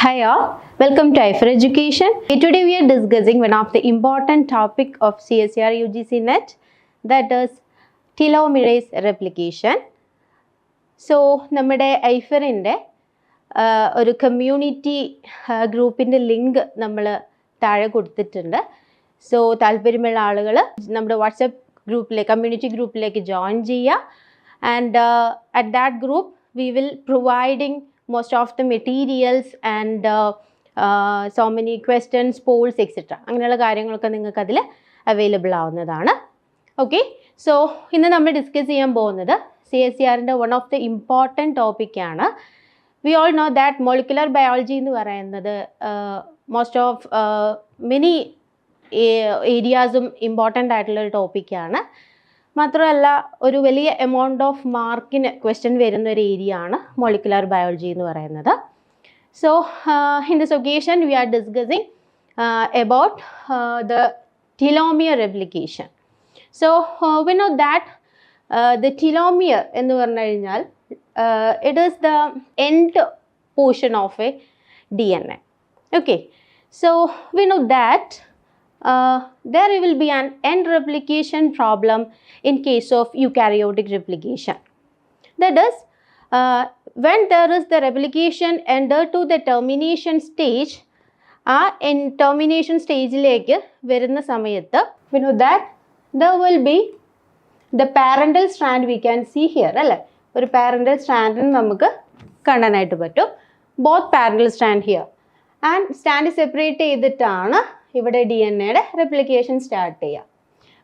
Hi all, welcome to iFor Education. Today we are discussing one of the important topic of CSER UGC NET, that is telomerase replication. So, നമ്മുടെ ഐഫറിൻ്റെ ഒരു community ഗ്രൂപ്പിൻ്റെ link നമ്മൾ താഴെ കൊടുത്തിട്ടുണ്ട്. So താല്പര്യമുള്ള ആളുകൾ നമ്മുടെ വാട്സപ്പ് ഗ്രൂപ്പിലേക്ക് കമ്മ്യൂണിറ്റി ഗ്രൂപ്പിലേക്ക് ജോയിൻ ചെയ്യുക. And at that group we will providing most of the materials and so many questions, polls, etc. അങ്ങനെയുള്ള കാര്യങ്ങളൊക്കെ നിങ്ങൾക്ക് അതിൽ അവൈലബിൾ ആവുന്നതാണ്. ഓക്കെ, സോ ഇന്ന് നമ്മൾ ഡിസ്കസ് ചെയ്യാൻ പോകുന്നത് CSERൻ്റെ വൺ ഓഫ് ദി ഇമ്പോർട്ടൻറ്റ് ടോപ്പിക്കാണ്. We all know that molecular biology എന്ന് പറയുന്നത് മോസ്റ്റ് ഓഫ് മെനി ഏരിയാസും ഇമ്പോർട്ടൻ്റ് ആയിട്ടുള്ളൊരു ടോപ്പിക്കാണ്. മാത്രമല്ല ഒരു വലിയ എമൗണ്ട് ഓഫ് മാർക്കിന് ക്വസ്റ്റ്യൻ വരുന്ന ഒരു ഏരിയ ആണ് മോളിക്കുലർ ബയോളജി എന്ന് പറയുന്നത്. So in this occasion we are discussing about the telomere replication. So we know that the telomere എന്ന് പറഞ്ഞു കഴിഞ്ഞാൽ it is the end portion of a DNA. Okay, so we know that there will be an end replication problem in case of eukaryotic replication. That is, when there is the replication enter to the termination stage, in termination stage like വരുന്ന സമയത്ത് we know that there will be the parental strand we can see here അല്ലേ, ഒരു parental strand നമുക്ക് കാണാനായിട്ട് പറ്റും. both parental strand here and strand separate ചെയ്തിട്ടാണ് ഇവിടെ DNA replication start ചെയ്യുക.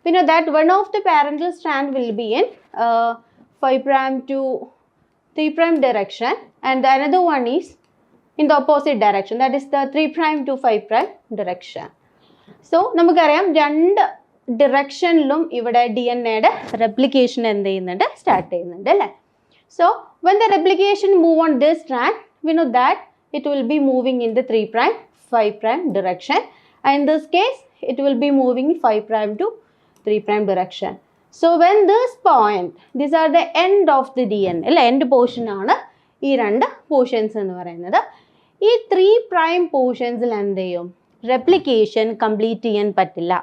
We know that one of the parental strand will be in 5' to 3' direction and the another one is in the opposite direction, that is the 3' to 5' direction. So നമുക്കറിയാം രണ്ട് ഡിറക്ഷനിലും ഇവിടെ DNA replication എന്ത് ചെയ്യുന്നുണ്ട്, start ചെയ്യുന്നുണ്ട് അല്ലേ. So when the replication move on this strand, we know that it will be moving in the 3' 5' direction. And in this case, it will be moving 5' to 3' direction. So when this point, these are the end of the DNA, അല്ലേ, end portion ആണ് ഈ രണ്ട് portions എന്ന് പറയുന്നത്. ഈ 3' പോർഷൻസിൽ എന്ത് ചെയ്യും, replication complete ചെയ്യാൻ പറ്റില്ല.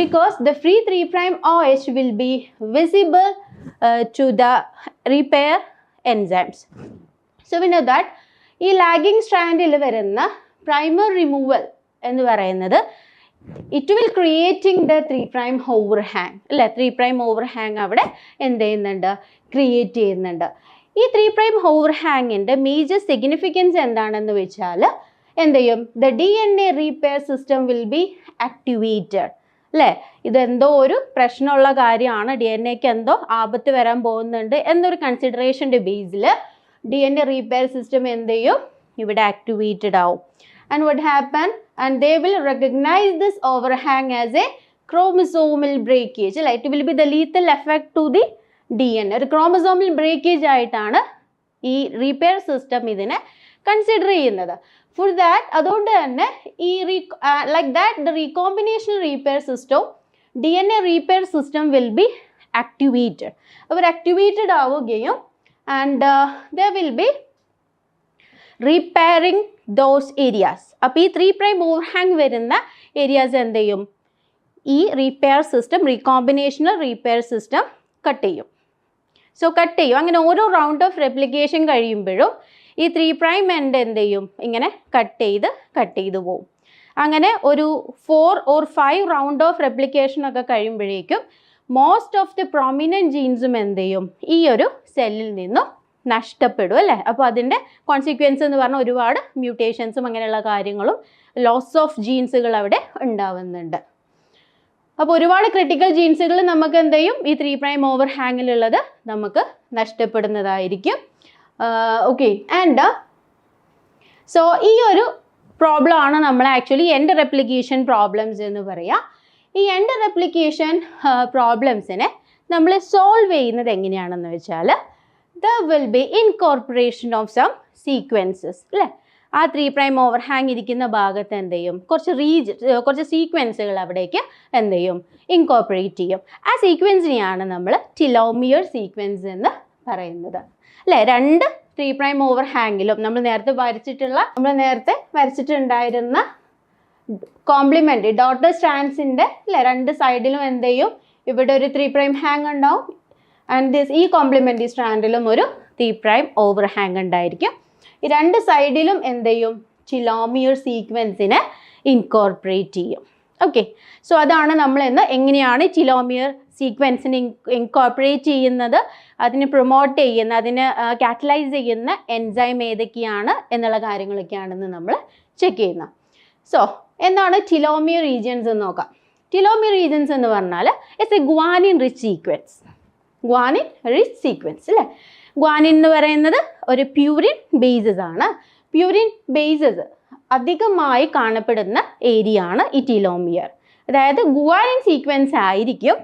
Because the free 3' OH will be visible to the repair enzymes. So we know that ഈ ലാഗിങ് സ്ട്രാൻഡിൽ വരുന്ന പ്രൈമർ റിമൂവൽ എന്ന് പറയുന്നത് it will creating the 3' overhang അല്ലേ. 3' ഓവർഹാങ് അവിടെ എന്ത് ചെയ്യുന്നുണ്ട്, ക്രിയേറ്റ് ചെയ്യുന്നുണ്ട്. ഈ 3' ഓവർഹാങ്ങിൻ്റെ മേജർ സിഗ്നിഫിക്കൻസ് എന്താണെന്ന് വെച്ചാൽ എന്ത് ചെയ്യും, the DNA repair system will be activated അല്ലേ. ഇതെന്തോ ഒരു പ്രശ്നമുള്ള കാര്യമാണ്, DNAക്ക് എന്തോ ആപത്ത് വരാൻ പോകുന്നുണ്ട് എന്നൊരു കൺസിഡറേഷൻ്റെ ബേസിൽ DNA റീപെയർ സിസ്റ്റം എന്ത് ചെയ്യും, ഇവിടെ ആക്ടിവേറ്റഡ് ആവും. And what happened, and they will recognize this overhang as a chromosomal breakage. It will be the lethal effect to the DNA. ഒരു chromosomal breakage ആയിട്ടാണ് ഈ റിപ്പയർ സിസ്റ്റം ഇതിനെ കൺസിഡർ ചെയ്യുന്നത്. For that, അതുകൊണ്ട് തന്നെ ഈ like that the recombinational repair system, DNA repair system will be activated. അവർ activated ആവുകയും and there will be repairing those areas. അപ്പോൾ ഈ 3' ഓവർഹാങ് വരുന്ന ഏരിയാസ് എന്ത് ചെയ്യും, ഈ റീപെയർ സിസ്റ്റം, റീകോമ്പിനേഷണൽ റിപ്പയർ സിസ്റ്റം കട്ട് ചെയ്യും. സോ കട്ട് ചെയ്യും. അങ്ങനെ ഓരോ റൗണ്ട് ഓഫ് റെപ്ലിക്കേഷൻ കഴിയുമ്പോഴും ഈ 3' എൻഡ് എന്ത് ചെയ്യും, ഇങ്ങനെ കട്ട് ചെയ്ത് പോകും. അങ്ങനെ ഒരു 4 or 5 റൗണ്ട് ഓഫ് റെപ്ലിക്കേഷൻ ഒക്കെ കഴിയുമ്പോഴേക്കും മോസ്റ്റ് ഓഫ് ദി പ്രൊമിനൻറ്റ് ജീൻസും എന്ത് ചെയ്യും, ഈ ഒരു സെല്ലിൽ നിന്നും നഷ്ടപ്പെടും അല്ലേ. അപ്പോൾ അതിൻ്റെ കോൺസിക്വൻസ് എന്ന് പറഞ്ഞാൽ ഒരുപാട് മ്യൂട്ടേഷൻസും അങ്ങനെയുള്ള കാര്യങ്ങളും ലോസ് ഓഫ് ജീൻസുകൾ അവിടെ ഉണ്ടാവുന്നുണ്ട്. അപ്പോൾ ഒരുപാട് ക്രിട്ടിക്കൽ ജീൻസുകൾ നമുക്ക് എന്ത് ചെയ്യും, ഈ 3' ഓവർഹാങ്ങിലുള്ളത് നമുക്ക് നഷ്ടപ്പെടുന്നതായിരിക്കും. ഓക്കെ, ആൻഡ് സോ ഈ ഒരു പ്രോബ്ലം ആണ് നമ്മൾ ആക്ച്വലി എൻഡ് റെപ്ലിക്കേഷൻ പ്രോബ്ലംസ് എന്ന് പറയുക. ഈ എൻഡ് റെപ്ലിക്കേഷൻ പ്രോബ്ലംസിനെ നമ്മൾ സോൾവ് ചെയ്യുന്നത് എങ്ങനെയാണെന്ന് വെച്ചാൽ there will be incorporation of some sequences അല്ലേ. ആ 3' ഓവർഹാങ് ഇരിക്കുന്ന ഭാഗത്ത് എന്ത് ചെയ്യും, കുറച്ച് സീക്വൻസുകൾ അവിടേക്ക് എന്ത് ചെയ്യും, ഇൻകോർപ്പറേറ്റ് ചെയ്യും. ആ സീക്വൻസിനെയാണ് നമ്മൾ ടെലോമിയർ സീക്വൻസ് എന്ന് പറയുന്നത് അല്ലേ. രണ്ട് 3' ഓവർ ഹാങ്ങിലും നമ്മൾ നേരത്തെ വരച്ചിട്ടുണ്ടായിരുന്ന കോംപ്ലിമെൻ്റ് ഡോട്ടർ സ്ട്രാൻഡ്സിൻ്റെ അല്ലേ 2 സൈഡിലും എന്ത് ചെയ്യും, ഇവിടെ ഒരു 3' ഹാങ് ഉണ്ടാവും ആൻഡ് ഈ കോംപ്ലിമെൻ്ററി സ്ട്രാൻഡിലും ഒരു 3' ഓവർ ഹാങ് ഉണ്ടായിരിക്കും. ഈ 2 സൈഡിലും എന്ത് ചെയ്യും, ടെലോമിയർ സീക്വൻസിനെ ഇൻകോർപ്പറേറ്റ് ചെയ്യും. ഓക്കെ, സോ അതാണ് നമ്മൾ എങ്ങനെയാണ് ടെലോമിയർ സീക്വൻസിനെ ഇൻകോർപ്പറേറ്റ് ചെയ്യുന്നത്, അതിനെ പ്രൊമോട്ട് ചെയ്യുന്ന, അതിനെ കാറ്റലൈസ് ചെയ്യുന്ന എൻസൈം ഏതൊക്കെയാണ് എന്നുള്ള കാര്യങ്ങളൊക്കെയാണെന്ന് നമ്മൾ ചെക്ക് ചെയ്യുന്നത്. സോ എന്താണ് ടെലോമിയർ റീജിയൻസ് എന്ന് നോക്കാം. ടെലോമിയർ റീജിയൻസ് എന്ന് പറഞ്ഞാൽ it's A guanine rich sequence. Guanine rich sequence അല്ലേ. ഗ്വാനിൻ എന്ന് പറയുന്നത് ഒരു പ്യൂരിൻ ബേസസ് ആണ്. പ്യൂരിൻ ബേസസ് അധികമായി കാണപ്പെടുന്ന ഏരിയ ആണ് ഈ ടെലോമിയർ. അതായത് ഗ്വാനിൻ സീക്വൻസ് ആയിരിക്കും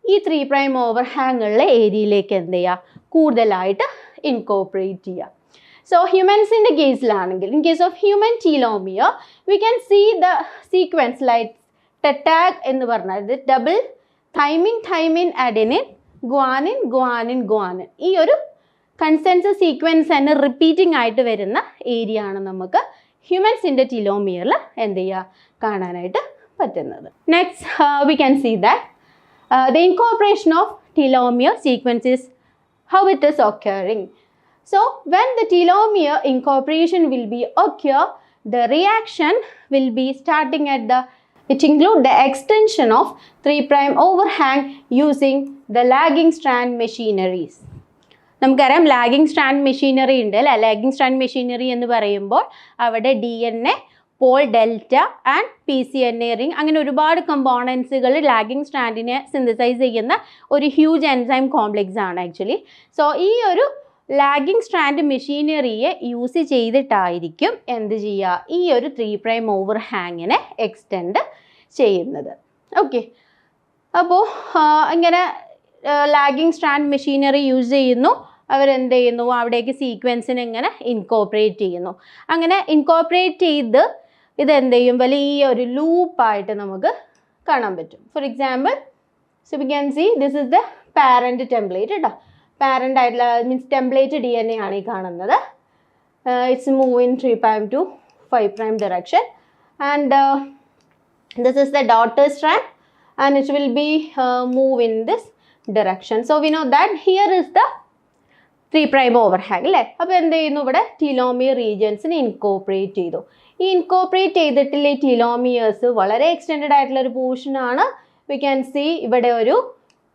ഈ 3' ഓവർ ഹാങ്ങുള്ള ഏരിയയിലേക്ക് എന്ത് ചെയ്യുക, കൂടുതലായിട്ട് ഇൻകോർപ്പറേറ്റ് ചെയ്യുക. സോ ഹ്യൂമൻസിൻ്റെ കേസിലാണെങ്കിൽ, in case of human telomere we can see the sequence like ടെറ്റാഗ് എന്ന് പറഞ്ഞാൽ ഇത് ഡബിൾ തൈമിൻ അഡെനിൻ ഗ്വാനിൻ ഈ ഒരു കൺസെൻസസ് സീക്വൻസ് തന്നെ റിപ്പീറ്റിംഗ് ആയിട്ട് വരുന്ന ഏരിയ ആണ് നമുക്ക് ഹ്യൂമൻസിൻ്റെ ടെലോമിയറിൽ എന്ത് ചെയ്യുക, കാണാനായിട്ട് പറ്റുന്നത്. Next we can see that the incorporation of telomere sequence is how it is occurring. So when the telomere incorporation will be occur, the reaction will be starting at it include the extension of 3' overhang using the lagging strand machineries. നമുക്കറിയാം lagging strand machinery ഉണ്ട് അല്ലേ. Lagging strand machinery എന്ന് പറയുമ്പോൾ അവിടെ DNA, pol delta and PCNA ring അങ്ങനെ ഒരുപാട് കമ്പോണൻസുകൾ lagging സ്ട്രാൻഡിനെ സിന്തസൈസ് ചെയ്യുന്ന ഒരു ഹ്യൂജ് എൻസൈം കോംപ്ലെക്സ് ആണ് ആക്ച്വലി. സോ ഈ ഒരു ലാഗിങ് സ്ട്രാൻഡ് മെഷീനറിയെ യൂസ് ചെയ്തിട്ടായിരിക്കും എന്ത് ചെയ്യുക, ഈ ഒരു 3' ഓവർ ഹാങ്ങിനെ എക്സ്റ്റെൻഡ് ചെയ്യുന്നത്. ഓക്കെ, അപ്പോൾ ഇങ്ങനെ ലാഗിങ് സ്ട്രാൻഡ് മെഷീനറി യൂസ് ചെയ്യുന്നു, അവരെന്ത് ചെയ്യുന്നു, അവിടേക്ക് സീക്വൻസിനെ ഇങ്ങനെ ഇൻകോർപ്പറേറ്റ് ചെയ്യുന്നു. അങ്ങനെ ഇൻകോർപ്പറേറ്റ് ചെയ്ത് ഇതെന്ത് ചെയ്യും, വലിയൊരു ലൂപ്പായിട്ട് നമുക്ക് കാണാൻ പറ്റും. For example, so we can see this is the parent template കേട്ടോ. പാരൻ്റ് ആയിട്ടുള്ള മീൻസ് ടെംപ്ലേറ്റ് DNA ആണ് ഈ കാണുന്നത്. It's move in 3' to 5' direction and this is the daughter strand and it will be move in this direction. So we know that here is the 3' overhang അല്ലേ. അപ്പോൾ എന്ത് ചെയ്യുന്നു, ഇവിടെ telomere റീജിയൻസിനെ incorporate ചെയ്തു. ഈ ഇൻകോർപ്പറേറ്റ് ചെയ്തിട്ടുള്ള ഈ ടെലോമിയേഴ്സ് വളരെ എക്സ്റ്റെൻഡഡ് ആയിട്ടുള്ള ഒരു പോർഷനാണ്. വി ക്യാൻ സീ ഇവിടെ ഒരു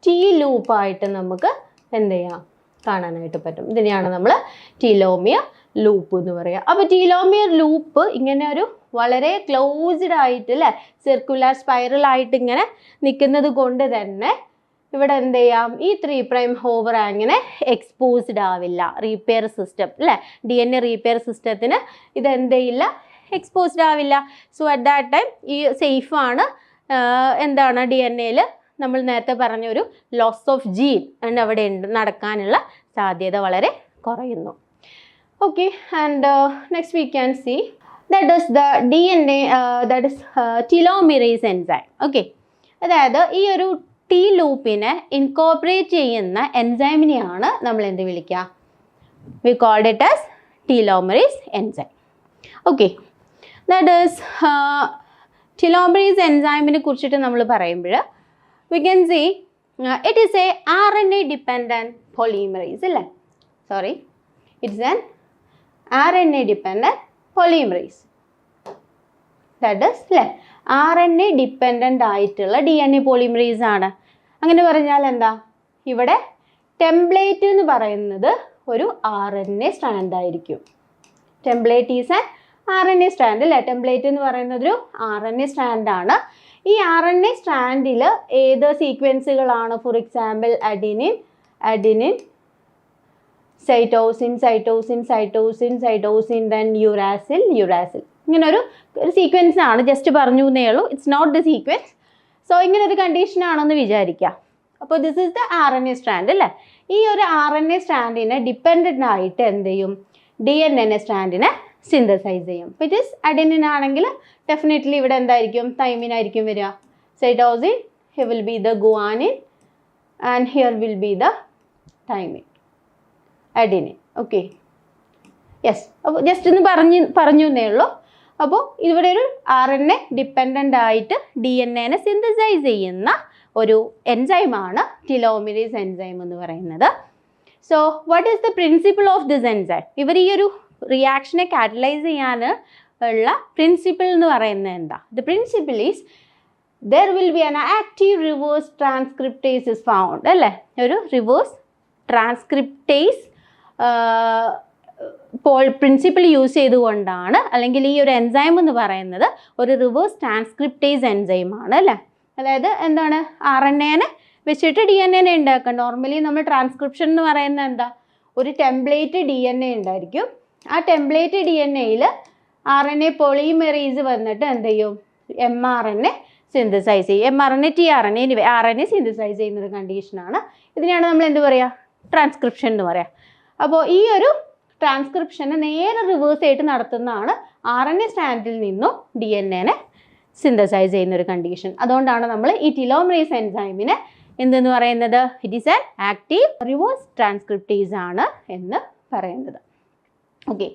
T ലൂപ്പായിട്ട് നമുക്ക് എന്ത് ചെയ്യാം, കാണാനായിട്ട് പറ്റും. ഇതിനെയാണ് നമ്മൾ ടെലോമിയർ ലൂപ്പ് എന്ന് പറയുക. അപ്പോൾ ടെലോമിയർ ലൂപ്പ് ഇങ്ങനെ ഒരു വളരെ ക്ലോസ്ഡ് ആയിട്ട് അല്ലേ, സർക്കുലർ സ്പൈറൽ ആയിട്ട് ഇങ്ങനെ നിൽക്കുന്നത് കൊണ്ട് തന്നെ ഇവിടെ എന്ത് ചെയ്യാം, ഈ 3' ഓവർഹാങ്ങിനെ എക്സ്പോസ്ഡ് ആവില്ല. റീപെയർ സിസ്റ്റം അല്ലേ, DNA റീപെയർ സിസ്റ്റത്തിന് ഇത് എന്ത് ചെയ്യില്ല, എക്സ്പോസ്ഡ് ആവില്ല. സോ അറ്റ് ദാറ്റ് ടൈം ഈ സേഫാണ്. എന്താണ് DNA നമ്മൾ നേരത്തെ പറഞ്ഞൊരു ലോസ് ഓഫ് ജീൻ അവിടെ നടക്കാനുള്ള സാധ്യത വളരെ കുറയുന്നു. Okay, and next we can see that is the DNA that is telomerase enzyme. Okay, അതായത് ഈ ഒരു T ലൂപ്പിനെ ഇൻകോർപ്പറേറ്റ് ചെയ്യുന്ന എൻസൈമിനെയാണ് നമ്മൾ എന്ത് വിളിക്കുക, we called it as telomerase enzyme. Okay, that is telomerase എൻസൈമിനെ കുറിച്ചിട്ട് നമ്മൾ പറയുമ്പോൾ we can see it is a RNA dependent polymerase അല്ലേ. Sorry, it's an RNA dependent polymerase. That is അല്ലേ, RNA ഡിപ്പെൻഡൻ്റ് ആയിട്ടുള്ള DNA പോളിമറേസ് ആണ്. അങ്ങനെ പറഞ്ഞാൽ എന്താ, ഇവിടെ ടെംപ്ലേറ്റ് എന്ന് പറയുന്നത് ഒരു RNA സ്ട്രാൻഡ് ആയിരിക്കും. Template is an RNA strand അല്ലേ. ടെംപ്ലേറ്റ് എന്ന് പറയുന്നത് ഒരു RNA സ്ട്രാൻഡ് ആണ്. ഈ RNA സ്ട്രാൻഡിൽ ഏത് സീക്വൻസുകളാണ്, for example adenine cytosine then uracil ഇങ്ങനെ ഒരു സീക്വൻസ് ആണ്. ജസ്റ്റ് പറഞ്ഞു എന്നേ ഉള്ളൂ, it's not the sequence. So ഇങ്ങനെ ഒരു കണ്ടീഷൻ ആണെന്ന് വിചാരിക്കുക. അപ്പോൾ this is the RNA strand അല്ലേ. ഈ ഒരു RNA സ്ട്രാൻഡിനെ ഡിപ്പെൻഡൻ്റ് ആയിട്ട് എന്ത് ചെയ്യും, DNA സ്ട്രാൻഡിനെ സിന്തസൈസ് ചെയ്യും. ഇറ്റ് ഈസ് അഡിനിൻ ആണെങ്കിൽ ഡെഫിനറ്റ്ലി ഇവിടെ എന്തായിരിക്കും, തൈമിൻ ആയിരിക്കും വരിക. Cytosine, here will be the guanine and here will be the thymine, adenine. Okay, yes, അപ്പോൾ ജസ്റ്റ് ഒന്ന് പറഞ്ഞു എന്നേ ഉള്ളൂ. അപ്പോൾ ഇവിടെ ഒരു RNA ഡിപ്പെൻഡൻ്റ് ആയിട്ട് DNA സിന്തസൈസ് ചെയ്യുന്ന ഒരു എൻസൈമാണ് ടിലോമിറേസ് എൻസൈം എന്ന് പറയുന്നത്. So what is the principle of this enzyme? ഇവർ ഈ ഒരു റിയാക്ഷനെ കാറ്റലൈസ് ചെയ്യാൻ ഉള്ള പ്രിൻസിപ്പിൾ എന്ന് പറയുന്നത് എന്താ? The principle is there will be an active reverse transcriptase is found, അല്ലേ? ഒരു റിവേഴ്സ് ട്രാൻസ്ക്രിപ്റ്റേസ് പ്രിൻസിപ്പിൾ യൂസ് ചെയ്തുകൊണ്ടാണ്, അല്ലെങ്കിൽ ഈ ഒരു എൻസൈം എന്ന് പറയുന്നത് ഒരു റിവേഴ്സ് ട്രാൻസ്ക്രിപ്റ്റേസ് എൻസൈമാണ്, അല്ലേ? അതായത് എന്താണ്? RNA വെച്ചിട്ട് DNA ഉണ്ടാക്കുക. നോർമലി നമ്മൾ ട്രാൻസ്ക്രിപ്ഷൻ എന്ന് പറയുന്നത് എന്താ? ഒരു ടെംപ്ലേറ്റ് DNA ഉണ്ടായിരിക്കും. ആ ടെംപ്ലേറ്റ് DNAയിൽ RNA പോളിമറേസ് വന്നിട്ട് എന്ത് ചെയ്യും? mRNA സിന്തസൈസ് ചെയ്യും. mRNA tRNA RNA സിന്തസൈസ് ചെയ്യുന്നൊരു കണ്ടീഷനാണ്. ഇതിനെയാണ് നമ്മൾ എന്ത് പറയുക? ട്രാൻസ്ക്രിപ്ഷൻ എന്ന് പറയുക. അപ്പോൾ ഈ ഒരു ട്രാൻസ്ക്രിപ്ഷനെ നേരെ റിവേഴ്സ് ആയിട്ട് നടത്തുന്നതാണ് RNA സ്റ്റാൻഡിൽ നിന്നും DNA സിന്തസൈസ് ചെയ്യുന്നൊരു കണ്ടീഷൻ. അതുകൊണ്ടാണ് നമ്മൾ ഈ ടിലോമറേസ് എൻസൈമിനെ എന്തെന്ന് പറയുന്നത്? It is an active reverse transcriptase ആണ് എന്ന് പറയുന്നത്. ഓക്കെ,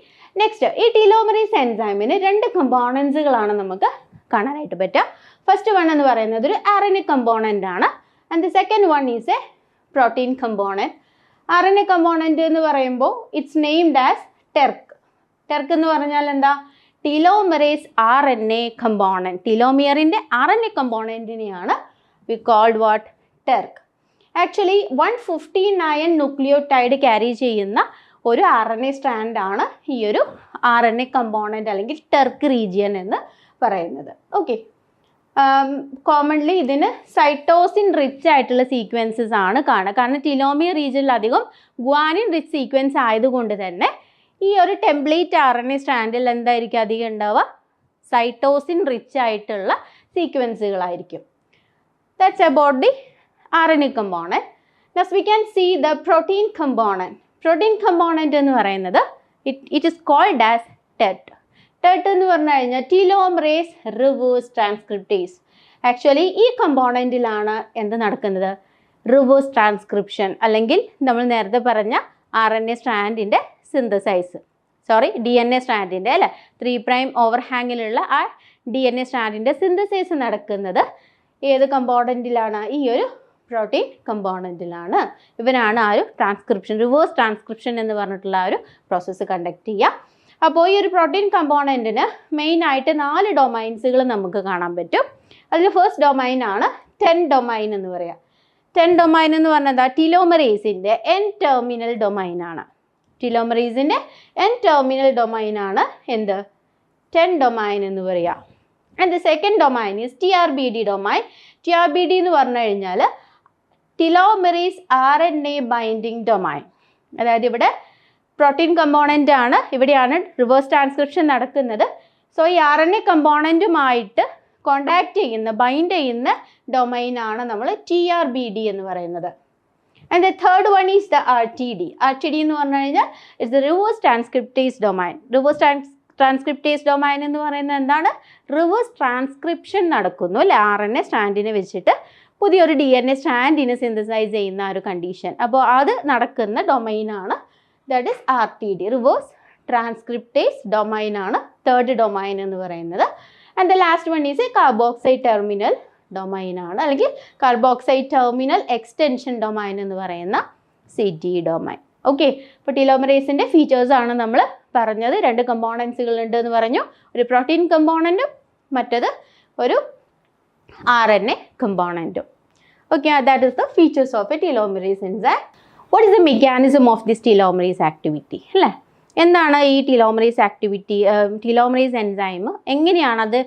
നെക്സ്റ്റ്, ഈ ടിലോമറേസ് എൻസൈമിന് 2 കമ്പോണൻസുകളാണ് നമുക്ക് കാണാനായിട്ട് പറ്റുക. ഫസ്റ്റ് വൺ എന്ന് പറയുന്നത് ഒരു RNA കമ്പോണൻ്റ് ആണ്. And the second one is a protein component. RNA component എന്ന് പറയുമ്പോൾ it's named as TERC. TERC എന്ന് പറഞ്ഞാൽ എന്താ? Telomerase RNA component. ടിലോമിയറിൻ്റെ RNA കമ്പോണൻറ്റിനെയാണ് we called what? TERC. Actually 159 nucleotide carry ചെയ്യുന്ന ഒരു RNA സ്ട്രാൻഡാണ് ഈ ഒരു RNA കമ്പോണൻറ്റ് അല്ലെങ്കിൽ ടെർക്ക് റീജിയൻ എന്ന് പറയുന്നത്. ഓക്കെ, കോമൺലി ഇതിന് സൈറ്റോസിൻ റിച്ച് ആയിട്ടുള്ള സീക്വൻസസ് ആണ് കാണുക. കാരണം ടിലോമിയർ റീജിയനിൽ അധികം ഗ്വാനിൻ റിച്ച് സീക്വൻസ് ആയതുകൊണ്ട് തന്നെ ഈ ഒരു ടെംപ്ലേറ്റ് RNA സ്റ്റാൻഡിൽ എന്തായിരിക്കും അധികം ഉണ്ടാവുക? സൈറ്റോസിൻ റിച്ച് ആയിട്ടുള്ള സീക്വൻസുകളായിരിക്കും. That's about the RNA component. Next we can see the protein component. Protein component എന്ന് പറയുന്നത് it is called as TET. TET എന്ന് പറഞ്ഞു കഴിഞ്ഞാൽ ടിലോമറേസ് റിവേഴ്സ് ട്രാൻസ്ക്രിപ്റ്റേസ്. ആക്ച്വലി ഈ കമ്പോണൻറ്റിലാണ് എന്ത് നടക്കുന്നത്? റിവേഴ്സ് ട്രാൻസ്ക്രിപ്ഷൻ, അല്ലെങ്കിൽ നമ്മൾ നേരത്തെ പറഞ്ഞ RNA സ്ട്രാൻഡിൻ്റെ സിന്തസൈസ്, DNA സ്ട്രാൻഡിൻ്റെ, അല്ലേ? 3' ഓവർഹാങ്ങിലുള്ള ആ DNA സ്ട്രാൻഡിൻ്റെ സിന്തസൈസ് നടക്കുന്നത് ഏത് കമ്പോണൻറ്റിലാണ്? ഈ ഒരു പ്രോട്ടീൻ കമ്പോണൻറ്റിലാണ്. ഇവനാണ് ആ ഒരു ട്രാൻസ്ക്രിപ്ഷൻ, റിവേഴ്സ് ട്രാൻസ്ക്രിപ്ഷൻ എന്ന് പറഞ്ഞിട്ടുള്ള ആ ഒരു പ്രോസസ്സ് കണ്ടക്ട് ചെയ്യുക. അപ്പോൾ ഈ ഒരു പ്രോട്ടീൻ കമ്പോണൻറ്റിന് മെയിനായിട്ട് 4 ഡൊമൈൻസുകൾ നമുക്ക് കാണാൻ പറ്റും. അതിൽ ഫസ്റ്റ് ഡൊമൈനാണ് 10 ഡൊമൈൻ എന്ന് പറയുക. 10 ഡൊമൈൻ എന്ന് പറഞ്ഞാൽ ടിലോമറേസിൻ്റെ N ടെർമിനൽ ഡൊമൈനാണ്. ടിലോമറേസിൻ്റെ N ടെർമിനൽ ഡൊമൈനാണ് എന്ത്? 10 ഡൊമൈൻ എന്ന് പറയുക. And the second domain is TRBD domain. TRBD എന്ന് പറഞ്ഞു കഴിഞ്ഞാൽ ടിലോമറേസ് RNA ബൈൻഡിങ് ഡൊമൈൻ. അതായത് ഇവിടെ പ്രോട്ടീൻ കമ്പോണൻ്റ് ആണ്, ഇവിടെയാണ് റിവേഴ്സ് ട്രാൻസ്ക്രിപ്ഷൻ നടക്കുന്നത്. സോ ഈ RNA കമ്പോണൻറ്റുമായിട്ട് കോണ്ടാക്ട് ചെയ്യുന്ന, ബൈൻഡ് ചെയ്യുന്ന ഡൊമൈനാണ് നമ്മൾ TRBD എന്ന് പറയുന്നത്. And the third one is the RTD. RTD എന്ന് പറഞ്ഞു കഴിഞ്ഞാൽ it's the reverse transcriptase domain. Reverse transcriptase domain എന്ന് പറയുന്നത് എന്താണ്? റിവേഴ്സ് ട്രാൻസ്ക്രിപ്ഷൻ നടക്കുന്നു, അല്ലേ? RNA സ്റ്റാൻഡിനെ വെച്ചിട്ട് പുതിയൊരു DNA സ്റ്റാൻഡിനെ സിന്തസൈസ് ചെയ്യുന്ന ഒരു കണ്ടീഷൻ. അപ്പോൾ അത് നടക്കുന്ന ഡൊമൈനാണ്, that is RTD, reverse transcriptase ഡൊമൈനാണ് തേർഡ് ഡൊമൈൻ എന്ന് പറയുന്നത്. And the last one is a carboxide terminal ഡൊമൈനാണ്, അല്ലെങ്കിൽ കാർബോക്സൈഡ് ടെർമിനൽ എക്സ്റ്റൻഷൻ ഡൊമൈൻ എന്ന് പറയുന്ന CT ഡൊമൈൻ. ഓക്കെ, അപ്പോൾ ടിലോമറേസിൻ്റെ ഫീച്ചേഴ്സാണ് നമ്മൾ പറഞ്ഞത്. 2 കമ്പോണൻസുകൾ ഉണ്ട് എന്ന് പറഞ്ഞു. ഒരു പ്രോട്ടീൻ കമ്പോണൻറ്റും മറ്റത് ഒരു RNA കമ്പോണൻറ്റും. Okay, that is the features of a telomerase enzyme. What is the mechanism of this telomerase activity, അല്ലേ? എന്താണ് ഈ ടിലോമറേസ് ആക്ടിവിറ്റി? ടിലോമറേസ് എൻസൈം എങ്ങനെയാണത്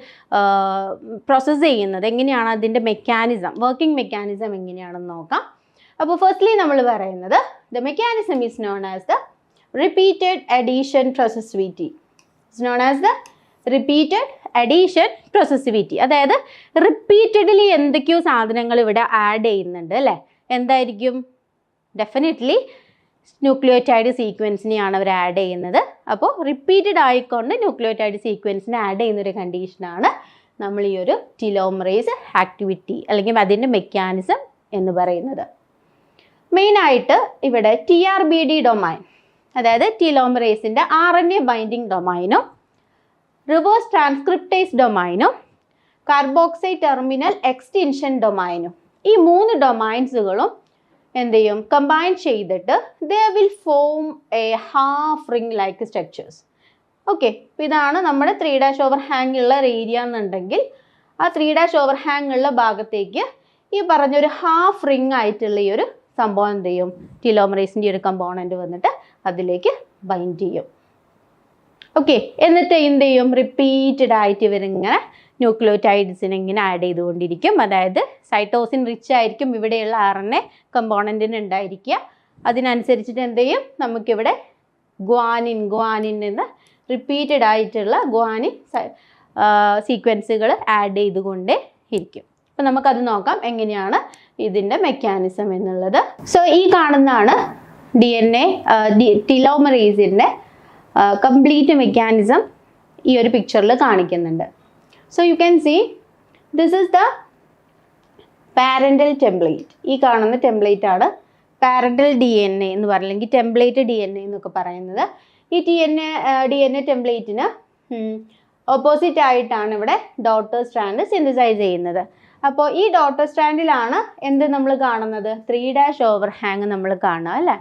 പ്രോസസ്സ് ചെയ്യുന്നത്? എങ്ങനെയാണ് അതിൻ്റെ മെക്കാനിസം, വർക്കിംഗ് മെക്കാനിസം എങ്ങനെയാണെന്ന് നോക്കാം. അപ്പോൾ ഫസ്റ്റ്ലി നമ്മൾ പറയുന്നത് the mechanism is known as the repeated addition processivity. It's known as the repeated addition processivity. അതായത് റിപ്പീറ്റഡ്ലി എന്തൊക്കെയോ സാധനങ്ങൾ ഇവിടെ ആഡ് ചെയ്യുന്നുണ്ട്, അല്ലേ? എന്തായിരിക്കും? ഡെഫിനറ്റ്ലി ന്യൂക്ലിയോടൈഡ് സീക്വൻസിനെയാണ് അവർ ആഡ് ചെയ്യുന്നത്. അപ്പോൾ റിപ്പീറ്റഡ് ആയിക്കൊണ്ട് ന്യൂക്ലിയോടൈഡ് സീക്വൻസിനെ ആഡ് ചെയ്യുന്നൊരു കണ്ടീഷനാണ് നമ്മൾ ഈ ഒരു ടിലോമറേസ് ആക്ടിവിറ്റി അല്ലെങ്കിൽ അതിൻ്റെ മെക്കാനിസം എന്ന് പറയുന്നത്. മെയിനായിട്ട് ഇവിടെ TRBD ഡൊമൈൻ, അതായത് ടീലോമറേസിൻ്റെ RNA ബൈൻഡിങ് ഡൊമൈനും റിവേഴ്സ് ട്രാൻസ്ക്രിപ്റ്റേസ് ഡൊമൈനും കാർബോക്സൈൽ ടെർമിനൽ എക്സ്റ്റൻഷൻ ഡൊമൈനും, ഈ 3 ഡൊമൈൻസുകളും എന്ത് ചെയ്യും, കമ്പൈൻ ചെയ്തിട്ട് they will form a half ring like structures. Okay, അപ്പോൾ ഇതാണ് നമ്മുടെ 3' ഓവർഹാങ് ഉള്ള ഏരിയ എന്നുണ്ടെങ്കിൽ ആ 3' ഓവർഹാങ് ഉള്ള ഭാഗത്തേക്ക് ഈ പറഞ്ഞൊരു ഹാഫ് റിംഗ് ആയിട്ടുള്ള ഈ ഒരു സംഭവം എന്ത് ചെയ്യും, ടീലോമറേസിൻ്റെ ഒരു കമ്പോണൻറ്റ് വന്നിട്ട് അതിലേക്ക് ബൈൻഡ് ചെയ്യും. ഓക്കെ, എന്നിട്ട് എന്ത് ചെയ്യും, റിപ്പീറ്റഡ് ആയിട്ട് ഇവരിങ്ങനെ ന്യൂക്ലിയോടൈഡ്സിനെ ഇങ്ങനെ ആഡ് ചെയ്തുകൊണ്ടിരിക്കും. അതായത് സൈറ്റോസിൻ റിച്ച് ആയിരിക്കും ഇവിടെയുള്ള RNA കമ്പോണൻറ്റിന് ഉണ്ടായിരിക്കുക. അതിനനുസരിച്ചിട്ട് എന്ത് ചെയ്യും, നമുക്കിവിടെ ഗ്വാനിൻ നിന്ന് റിപ്പീറ്റഡ് ആയിട്ടുള്ള ഗ്വാനിൻ സീക്വൻസുകൾ ആഡ് ചെയ്തുകൊണ്ടേ ഇരിക്കും. അപ്പം നമുക്കത് നോക്കാം എങ്ങനെയാണ് ഇതിൻ്റെ മെക്കാനിസം എന്നുള്ളത്. സോ ഈ കാണുന്നതാണ് DNA ടീലോമറേസിൻ്റെ കംപ്ലീറ്റ് മെക്കാനിസം ഈ ഒരു പിക്ചറിൽ കാണിക്കുന്നുണ്ട്. So you can see this is the parental template. ഈ കാണുന്ന ടെംപ്ലേറ്റ് ആണ് പാരന്റൽ DNA എന്ന് പറയുന്നത്, ടെംപ്ലേറ്റ് DNA എന്നൊക്കെ പറയുന്നത്. ഈ DNA ടെംപ്ലേറ്റിന് ഓപ്പോസിറ്റ് ആയിട്ടാണ് ഇവിടെ ഡോട്ടർ സ്ട്രാൻഡ് സിന്തസൈസ് ചെയ്യുന്നത്. അപ്പോൾ ഈ ഡോട്ടർ സ്ട്രാൻഡിലാണ് എന്ത് നമ്മൾ കാണുന്നത്, 3' ഓവർഹാങ് നമ്മൾ കാണുക അല്ലേ.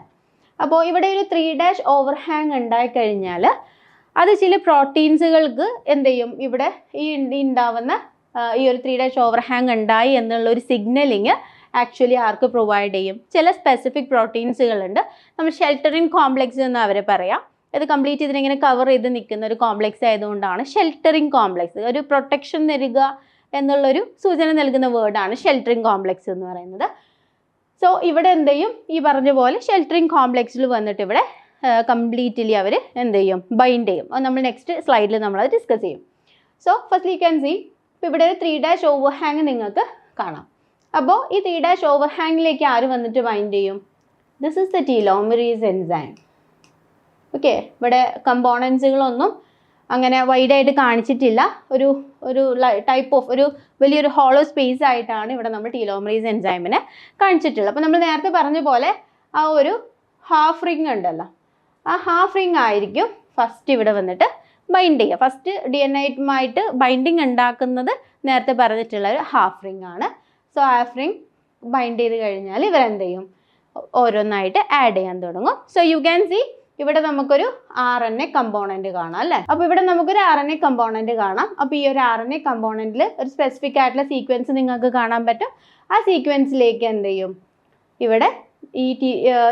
അപ്പോൾ ഇവിടെ ഒരു 3' ഓവർഹാങ് ഉണ്ടായിക്കഴിഞ്ഞാൽ അത് ചില പ്രോട്ടീൻസുകൾക്ക് എന്ത് ചെയ്യും, ഇവിടെ ഈ ഉണ്ടാവുന്ന ഈ ഒരു 3' ഓവർഹാങ് ഉണ്ടായി എന്നുള്ളൊരു സിഗ്നലിങ് ആക്ച്വലി ആർക്ക് പ്രൊവൈഡ് ചെയ്യും, ചില സ്പെസിഫിക് പ്രോട്ടീൻസുകളുണ്ട്. നമ്മൾ ഷെൽട്ടറിങ് കോംപ്ലെക്സ് എന്ന് അവരെ പറയാം. ഇത് കംപ്ലീറ്റ് ഇതിനിങ്ങനെ കവർ ചെയ്ത് നിൽക്കുന്ന ഒരു കോംപ്ലെക്സ് ആയതുകൊണ്ടാണ് ഷെൽട്ടറിങ് കോംപ്ലെക്സ്, ഒരു പ്രൊട്ടക്ഷൻ തരിക എന്നുള്ളൊരു സൂചന നൽകുന്ന വേർഡാണ് ഷെൽട്ടറിങ് കോംപ്ലെക്സ് എന്ന് പറയുന്നത്. സോ ഇവിടെ എന്ത് ചെയ്യും, ഈ പറഞ്ഞ പോലെ ഷെൽട്ടറിങ് കോംപ്ലെക്സിൽ വന്നിട്ട് ഇവിടെ കംപ്ലീറ്റ്ലി അവർ എന്ത് ചെയ്യും, ബൈൻഡ് ചെയ്യും. അത് നമ്മൾ നെക്സ്റ്റ് സ്ലൈഡിൽ നമ്മളത് ഡിസ്കസ് ചെയ്യും. So first you can see, ഇപ്പോൾ ഇവിടെ ഒരു 3' ഓവർഹാങ് നിങ്ങൾക്ക് കാണാം. അപ്പോൾ ഈ 3' ഓവർഹാങ്ങിലേക്ക് ആര് വന്നിട്ട് ബൈൻഡ് ചെയ്യും, this is the telomerase enzyme. Okay, ഇവിടെ കമ്പോണൻസുകളൊന്നും അങ്ങനെ വൈഡായിട്ട് കാണിച്ചിട്ടില്ല. ഒരു ടൈപ്പ് ഓഫ് ഒരു വലിയൊരു ഹോളോ സ്പേസ് ആയിട്ടാണ് ഇവിടെ നമ്മൾ ടീലോമറേസ് എൻസൈമിനെ കാണിച്ചിട്ടുള്ളത്. അപ്പോൾ നമ്മൾ നേരത്തെ പറഞ്ഞ പോലെ ആ ഒരു ഹാഫ് റിംഗ് ഉണ്ടല്ലോ, ആ ഹാഫ് റിംഗ് ആയിരിക്കും ഫസ്റ്റ് ഇവിടെ വന്നിട്ട് ബൈൻഡ് ചെയ്യുക. ഫസ്റ്റ് DNA-യുമായിട്ട് ബൈൻഡിങ് ഉണ്ടാക്കുന്നത് നേരത്തെ പറഞ്ഞിട്ടുള്ള ഒരു ഹാഫ് റിംഗ് ആണ്. സോ ഹാഫ് റിംഗ് ബൈൻഡ് ചെയ്ത് കഴിഞ്ഞാൽ ഇവരെന്ത് ചെയ്യും, ഓരോന്നായിട്ട് ആഡ് ചെയ്യാൻ തുടങ്ങും. സോ യു ക്യാൻ സീ ഇവിടെ നമുക്കൊരു RNA കമ്പോണൻറ്റ് കാണാം അല്ലേ. അപ്പോൾ ഇവിടെ നമുക്കൊരു RNA കമ്പോണൻറ്റ് കാണാം. അപ്പോൾ ഈ ഒരു RNA കമ്പോണൻറ്റിൽ ഒരു സ്പെസിഫിക് ആയിട്ടുള്ള സീക്വൻസ് നിങ്ങൾക്ക് കാണാൻ പറ്റും. ആ സീക്വൻസിലേക്ക് എന്ത് ചെയ്യും, ഇവിടെ ഈ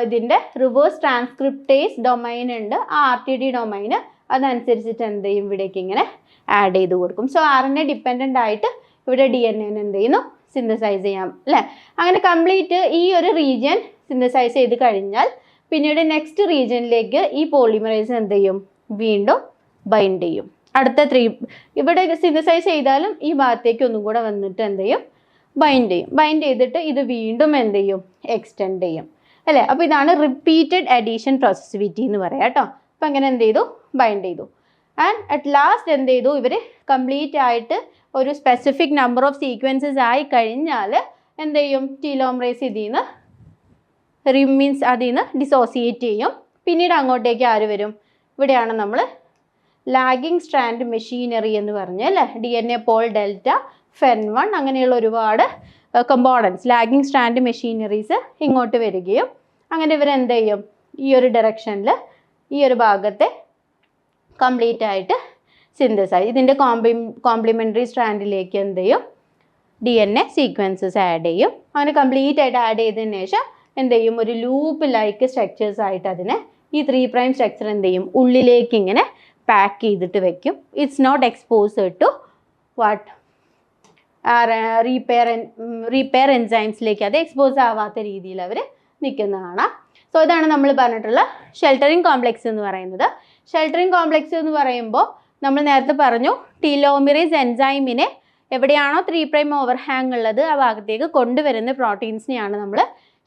ഇതിൻ്റെ റിവേഴ്സ് ട്രാൻസ്ക്രിപ്റ്റേസ് ഡൊമൈൻ ഉണ്ട്, ആ RTD ഡൊമൈന് അതനുസരിച്ചിട്ട് എന്ത് ചെയ്യും, ഇവിടേക്ക് ഇങ്ങനെ ആഡ് ചെയ്ത് കൊടുക്കും. സോ RNA ഡിപ്പെൻഡൻ്റ് ആയിട്ട് ഇവിടെ DNA എന്ത് ചെയ്യുന്നു, സിന്തസൈസ് ചെയ്യാം അല്ലേ. അങ്ങനെ കംപ്ലീറ്റ് ഈ ഒരു റീജിയൻ സിന്തസൈസ് ചെയ്ത് കഴിഞ്ഞാൽ പിന്നീട് നെക്സ്റ്റ് റീജിയനിലേക്ക് ഈ പോളിമറൈസ് എന്ത് ചെയ്യും, വീണ്ടും ബൈൻഡ് ചെയ്യും. അടുത്ത ഇവിടെ സിന്തസൈസ് ചെയ്താലും ഈ ഭാഗത്തേക്ക് ഒന്നും കൂടെ വന്നിട്ട് എന്ത് ചെയ്യും, ബൈൻഡ് ചെയ്തിട്ട് ഇത് വീണ്ടും എന്ത് ചെയ്യും, എക്സ്റ്റെൻഡ് ചെയ്യും അല്ലേ. അപ്പോൾ ഇതാണ് റിപ്പീറ്റഡ് അഡീഷൻ പ്രോസസിവിറ്റി എന്ന് പറയാം കേട്ടോ. അപ്പോൾ അങ്ങനെ എന്ത് ചെയ്തു, ബൈൻഡ് ചെയ്തു. ആൻഡ് അറ്റ് ലാസ്റ്റ് എന്ത് ചെയ്തു, ഇവർ കംപ്ലീറ്റ് ആയിട്ട് ഒരു സ്പെസിഫിക് നമ്പർ ഓഫ് സീക്വൻസസ് ആയി കഴിഞ്ഞാൽ എന്ത് ചെയ്യും, ടീലോമറേസ് അതിൽ നിന്ന് ഡിസോസിയേറ്റ് ചെയ്യും. പിന്നീട് അങ്ങോട്ടേക്ക് ആര് വരും, ഇവിടെയാണ് നമ്മൾ ലാഗിങ് സ്ട്രാൻഡ് മെഷീനറി എന്ന് പറഞ്ഞ് അല്ലേ, DNA പോൾ ഡെൽറ്റ FEN1 അങ്ങനെയുള്ള ഒരുപാട് കമ്പോണൻസ് ലാഗിങ് സ്ട്രാൻഡ് മെഷീനറീസ് ഇങ്ങോട്ട് വരികയും അങ്ങനെ ഇവരെന്ത് ചെയ്യും, ഈ ഒരു ഡയറക്ഷനിൽ ഈ ഒരു ഭാഗത്തെ കംപ്ലീറ്റ് ആയിട്ട് സിന്തസൈസ്, ഇതിൻ്റെ കോംപ്ലിമെൻ്ററി സ്ട്രാൻഡിലേക്ക് എന്ത് ചെയ്യും, DNA സീക്വൻസസ് ആഡ് ചെയ്യും. അങ്ങനെ കംപ്ലീറ്റ് ആയിട്ട് ആഡ് ചെയ്തതിന് ശേഷം എന്ത് ചെയ്യും, ഒരു ലൂപ്പ് ലൈക്ക് സ്ട്രക്ചേഴ്സ് ആയിട്ട് അതിനെ ഈ 3' സ്ട്രക്ചർ എന്ത് ചെയ്യും, ഉള്ളിലേക്ക് ഇങ്ങനെ പാക്ക് ചെയ്തിട്ട് വെക്കും. It's not exposed to what repair എൻസൈംസിലേക്ക് അത് എക്സ്പോസ് ആവാത്ത രീതിയിൽ അവർ നിൽക്കുന്നതാണ്. സോ ഇതാണ് നമ്മൾ പറഞ്ഞിട്ടുള്ള ഷെൽട്ടറിങ് കോംപ്ലെക്സ് എന്ന് പറയുന്നത്. ഷെൽട്ടറിങ് കോംപ്ലെക്സ് എന്ന് പറയുമ്പോൾ നമ്മൾ നേരത്തെ പറഞ്ഞു, ടീലോമറേസ് എൻസൈമിനെ എവിടെയാണോ 3' ഓവർഹാങ് ഉള്ളത് ആ ഭാഗത്തേക്ക് കൊണ്ടുവരുന്ന പ്രോട്ടീൻസിനെയാണ് നമ്മൾ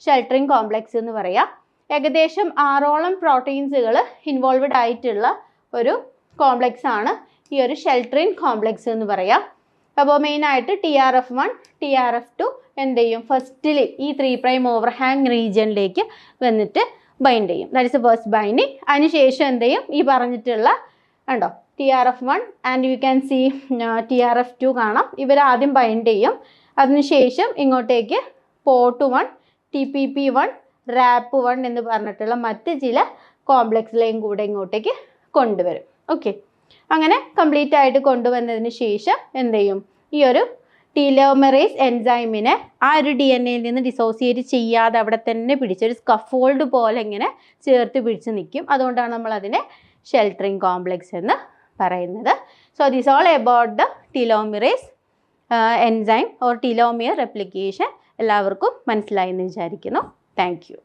ഷെൽട്ടറിങ് കോംപ്ലെക്സ് എന്ന് പറയുക. ഏകദേശം 6ഓളം പ്രോട്ടീൻസുകൾ ഇൻവോൾവഡ് ആയിട്ടുള്ള ഒരു കോംപ്ലെക്സ് ആണ് ഈ ഒരു ഷെൽട്ടറിങ് കോംപ്ലെക്സ് എന്ന് പറയാം. അപ്പോൾ മെയിനായിട്ട് TRF1 TRF2 എന്ത് ചെയ്യും, ഫസ്റ്റിൽ ഈ 3' ഓവർഹാങ് റീജിയനിലേക്ക് വന്നിട്ട് ബൈൻഡ് ചെയ്യും. That is the first binding. അതിനുശേഷം എന്ത് ചെയ്യും, ഈ പറഞ്ഞിട്ടുള്ള കണ്ടോ TRF1 and you can see TRF2 കാണാം. ഇവർ ആദ്യം ബൈൻഡ് ചെയ്യും. അതിനുശേഷം ഇങ്ങോട്ടേക്ക് POT1, TPP1, RAP1 എന്ന് പറഞ്ഞിട്ടുള്ള മറ്റ് ചില കോംപ്ലക്സിലെയും കൂടെ ഇങ്ങോട്ടേക്ക് കൊണ്ടുവരും. ഓക്കെ, അങ്ങനെ കംപ്ലീറ്റ് ആയിട്ട് കൊണ്ടുവന്നതിന് ശേഷം എന്ത് ചെയ്യും, ഈ ഒരു ടീലോമെറേസ് എൻസൈമിനെ ആ ഒരു DNA നിന്ന് ഡിസോസിയേറ്റ് ചെയ്യാതെ അവിടെ തന്നെ പിടിച്ചൊരു സ്കഫോൾഡ് പോലെ ഇങ്ങനെ ചേർത്ത് പിടിച്ച് നിൽക്കും. അതുകൊണ്ടാണ് നമ്മൾ അതിനെ ഷെൽട്ടറിങ് കോംപ്ലക്സ് എന്ന് പറയുന്നത്. So this all about the telomerase enzyme or telomere replication. എല്ലാവർക്കും മനസ്സിലായി എന്ന് വിചാരിക്കുന്നു. Thank U.